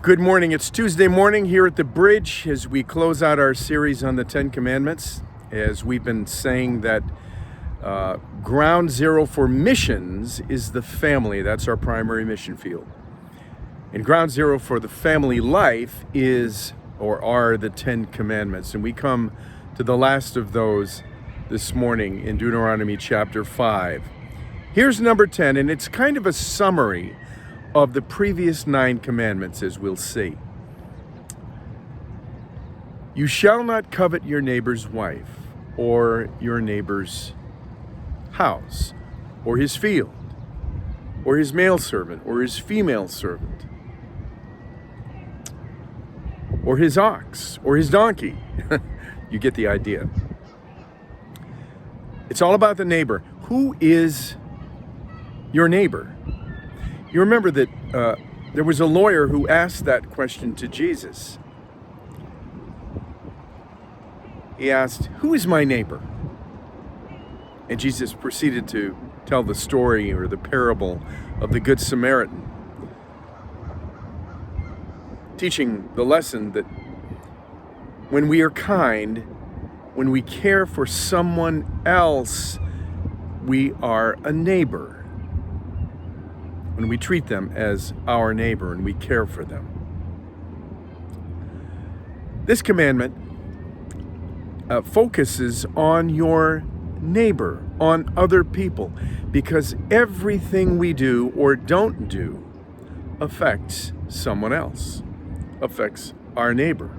Good morning. It's Tuesday morning here at the bridge as we close out our series on the Ten Commandments. As we've been saying that ground zero for missions is the family. That's our primary mission field. And ground zero for the family life is or are the Ten Commandments. And we come to the last of those this morning in Deuteronomy chapter 5. Here's number 10, and it's kind of a summary of the previous 9 commandments, as we'll see. You shall not covet your neighbor's wife, or your neighbor's house, or his field, or his male servant, or his female servant, or his ox, or his donkey. You get the idea. It's all about the neighbor. Who is your neighbor? You remember that there was a lawyer who asked that question to Jesus. He asked, "Who is my neighbor?" And Jesus proceeded to tell the story or the parable of the Good Samaritan, teaching the lesson that when we are kind, when we care for someone else, we are a neighbor. When we treat them as our neighbor and we care for them. This commandment focuses on your neighbor, on other people, because everything we do or don't do affects someone else, affects our neighbor.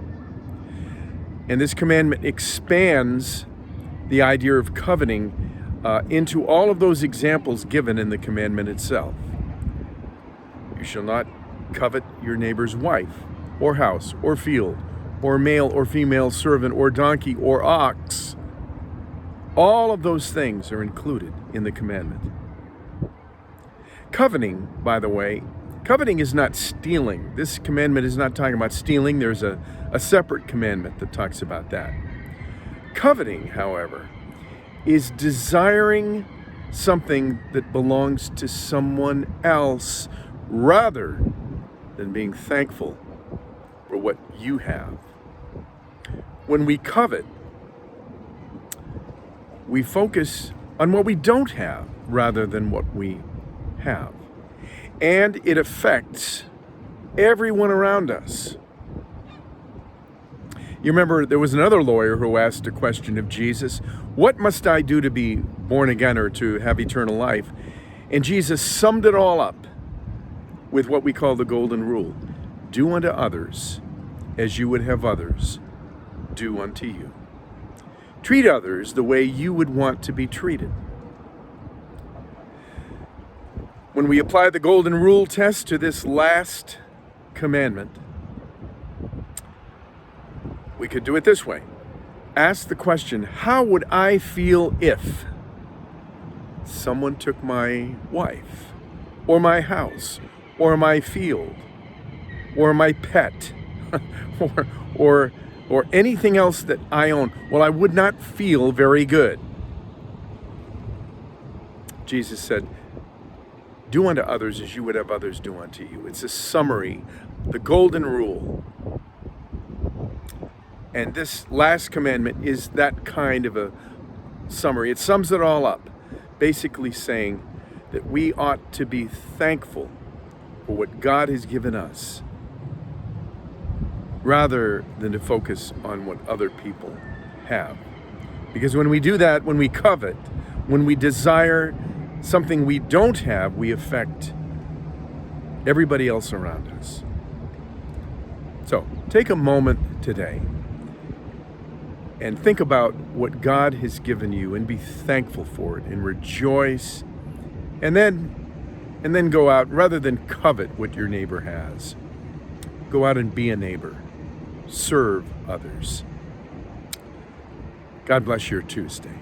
And this commandment expands the idea of coveting into all of those examples given in the commandment itself. You shall not covet your neighbor's wife, or house, or field, or male or female servant, or donkey, or ox. All of those things are included in the commandment. Coveting, by the way, coveting is not stealing. This commandment is not talking about stealing. There's a separate commandment that talks about that. Coveting, however, is desiring something that belongs to someone else rather than being thankful for what you have. When we covet, we focus on what we don't have rather than what we have. And it affects everyone around us. You remember there was another lawyer who asked a question of Jesus, "What must I do to be born again or to have eternal life?" And Jesus summed it all up with what we call the golden rule. Do unto others as you would have others do unto you. Treat others the way you would want to be treated. When we apply the golden rule test to this last commandment, we could do it this way. Ask the question, how would I feel if someone took my wife, or my house, or my field, or my pet, or anything else that I own? Well, I would not feel very good. Jesus said, do unto others as you would have others do unto you. It's a summary, the golden rule. And this last commandment is that kind of a summary. It sums it all up, basically saying that we ought to be thankful for what God has given us, rather than to focus on what other people have. Because when we do that, when we covet, when we desire something we don't have, we affect everybody else around us. So take a moment today and think about what God has given you and be thankful for it and rejoice, and then go out, rather than covet what your neighbor has, go out and be a neighbor. Serve others. God bless your Tuesday.